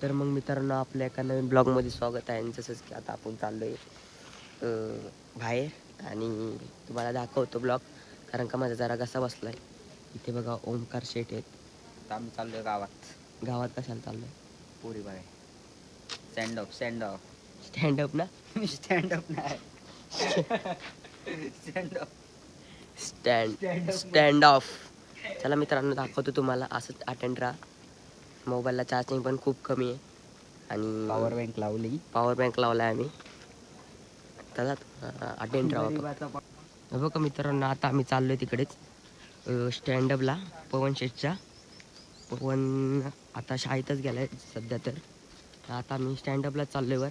तर मग मित्रांनो आपल्या एका नवीन ब्लॉगमध्ये स्वागत आहे. जसंच की आता आपण चाललो आहे बाहेर आणि तुम्हाला दाखवतो ब्लॉग, कारण का माझा जरा घसा बसला आहे. इथे बघा ओमकार शेठ आहेत. आता आम्ही चाललोय गावात. गावात कशाला चाललो आहे? पुरी बाय स्टँडअप स्टँडअप स्टँडअप ना? स्टँडअप नाही स्टँडअप स्टँड ऑफ. चला मित्रांनो दाखवतो तुम्हाला. असंच अटेंड राहा. मोबाईलला चार्जिंग पण खूप कमी आहे आणि पॉवर बँक लावली. पॉवर बँक लावला आहे आम्ही. चला अटेंड राहा. बघा मित्रांनो आता आम्ही चाललोय तिकडेच स्टँडअपला पवन शेठच्या. पवन आता शाळेतच गेलाय सध्या, तर आता मी स्टँडअपला चाललोय. वर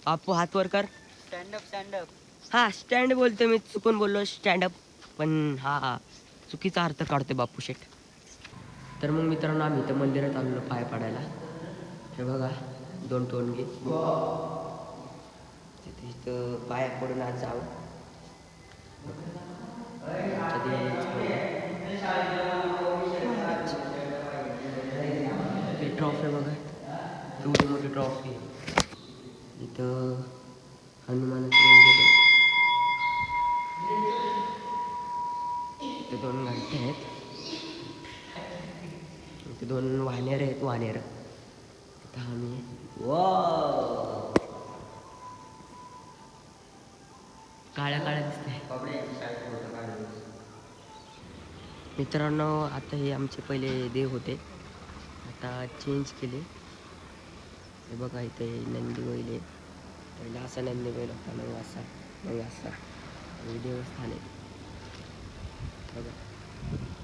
बापू हात वर कर. स्टँडअप स्टँडअप हा स्टँड बोलतो मी, चुकून बोललो स्टँडअप, पण हा चुकीचा अर्थ काढतोय बापू शेठ. तर मग मित्रांनो आम्ही इथं मंदिरात आलेलो पाय पडायला. हे बघा 2 टोनगे तिथं पाया पडून आज जाऊ. ट्रॉफी बघा, एवढी मोठी ट्रॉफी. इथं हनुमानाचं मंदिर आहे. इथे 2 घंटे आहेत. इथे 2 वानेर आहेत. वानेर इथं आम्ही काळ्या काळ्या दिसते. मित्रांनो आता हे आमचे पहिले देव होते, आता चेंज केले. हे बघा इथे नंदी बैल आहे. पहिला असा नंदी बैल होता, मग असा हे देवस्थान आहे. बघा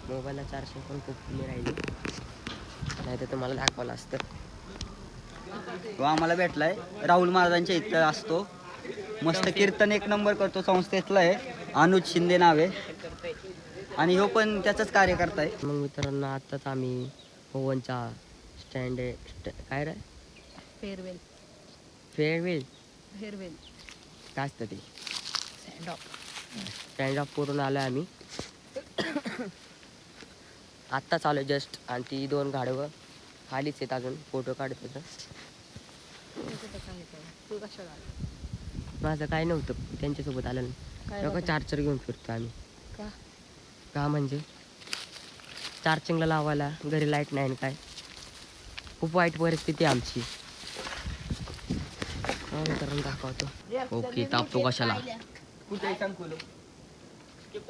मोबाईलला चार्जिंग पण खूप कमी राहिली, नाही तर तुम्हाला दाखवलं असतं. तो आम्हाला भेटलाय राहुल महाराजांच्या इथं असतो. मस्त कीर्तन 1 नंबर करतो. संस्थेतला आहे, अनुज शिंदे नाव आहे आणि ह्यो पण त्याचाच कार्यकर्ता आहे. मग मित्रांनो आत्ताच आम्ही पवनचा स्टँड काय रे फेअरवेल फेअरवेल काय असतं ते स्टँड ऑफ करून आलो आम्ही. आत्ता चालू आहे जस्ट. आणि ती 2 गाडवं खालीच आहेत अजून, फोटो काढत होतं. तू कशाला आला? माझं काय नव्हतं, त्यांच्यासोबत आलं काय ना. बघा? चार्जर घेऊन फिरतो आम्ही. का? का म्हणजे चार्जिंगला लावायला घरी लाईट नाही आणि काय, खूप वाईट परिस्थिती आहे आमची. मित्रांनो दाखवतो. ओके तापतो कशाला. कुठे सांग कुलूप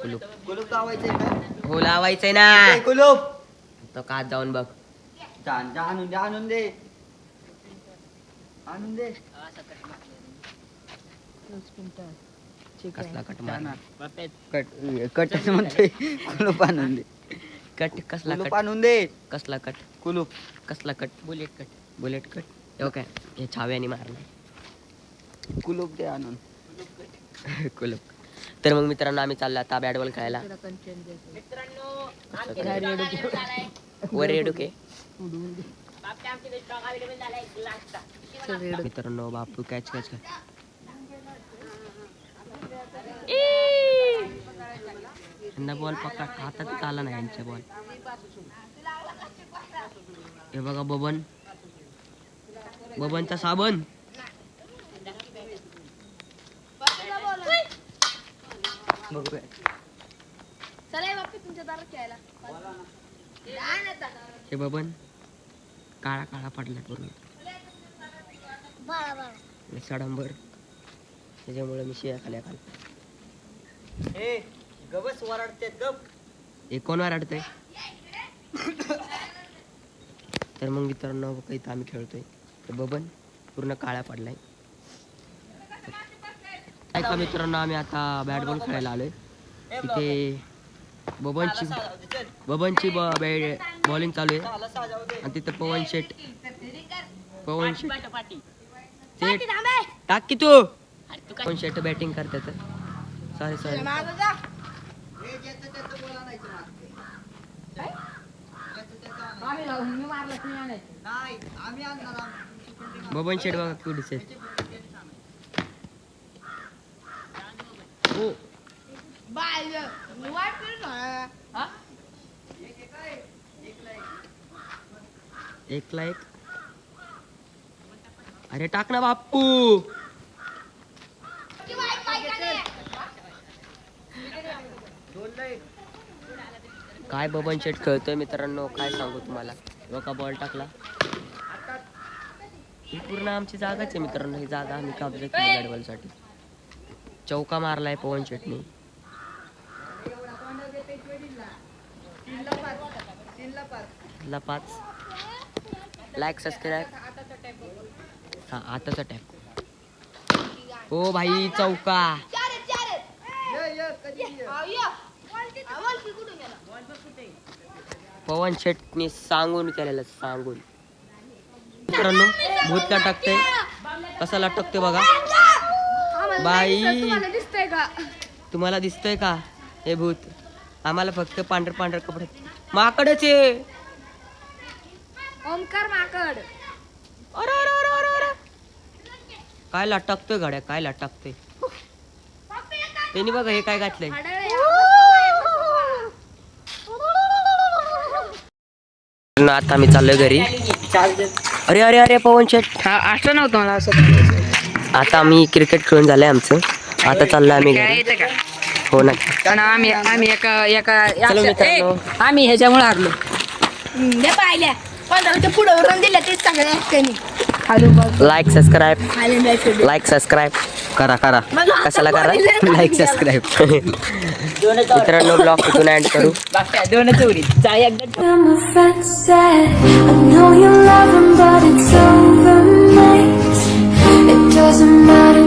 कुलूप कुलूप लावायचंय का? हो लावायचंय ना. कुलूप तो कात जाऊन बघ. आणून दे आणून दे आणून दे. कसला कट मार. कट कट म्हणतोय. कुलूप आणून दे. कट कसला कुलूप कट. आणून दे. कसला कट. कुलूप कसला कट. Bullet cut okay. हे छाव्याने मारलं. कुलूप दे आणून. कुलूप. तर मग मित्रांनो आम्ही चाललो आता बॅट बॉल खेळायला. वर रेडुके. मित्रांनो बापू कॅच यांना बॉल पकड हातात आला नाही यांच्या बॉल. हे बघा बबनचा साबण. बघूया. हे बबन काळा पडला पूर्ण सडंबर, त्याच्यामुळे मी शिया खाल्या खाल. हे गबस वरडते गप. हे कोण वाढतंय. तर मग मित्रांनो इथं आम्ही खेळतोय. बबन पूर्ण काळा पडलाय. ऐका मित्रांनो आम्ही आता बॅट बॉल खेळायला आलोय. तिथे बबनची बॉलिंग चालू आहे आणि तिथं पवन शेठ टाक की तू. पवन शेठ बॅटिंग करतात. सॉरी बबन शेठ बघा कुठे हो. एकला एक अरे टाक ना बाप्पू. काय बबन शेट खेळतोय मित्रांनो, काय सांगू तुम्हाला. लोका बॉल टाकला. ही पूर्ण आमची जागाच आहे मित्रांनो. ही जागा आम्ही कब्जा केली बॅट बॉल साठी. चौका मारलाय पवन शेटनी. 5 लाईक सबस्क्राईब. हा आताचा टॅप. हो भाई चौका. पवन शेटनी सांगून केलेलं, सांगून. मित्रांनो भूतला टाकते, कसा लटकते बघा बाई. दिसतंय का? तुम्हाला दिसतंय का हे भूत? आम्हाला फक्त पांढर कपडे. माकडच आहे. ओमकार माकड. अरे अरे अरे अरे अरे. काय लटकतोय गाड्या, काय लटकतोय. त्यांनी बघा हे काय घातलंय. आता आम्ही चाललोय घरी. अरे अरे अरे पवन शेट. असं नव्हतं मला असं. आता आम्ही क्रिकेट खेळून झालंय आमचं. आता चाललोय आम्ही घरी. हो ना. कारण आम्ही एका चलो मित्रांनो. आम्ही ह्याच्यामुळे हारलो. पाहिल्या पण पुढे उरून दिलं तेच चांगलं. लाईक सबस्क्राईब करा कशाला करा लाईक सबस्क्राईब. मित्रांनो ब्लॉग कुठून ऍड करू. And my friends said, I know you love him, but it's over, mate. It doesn't matter.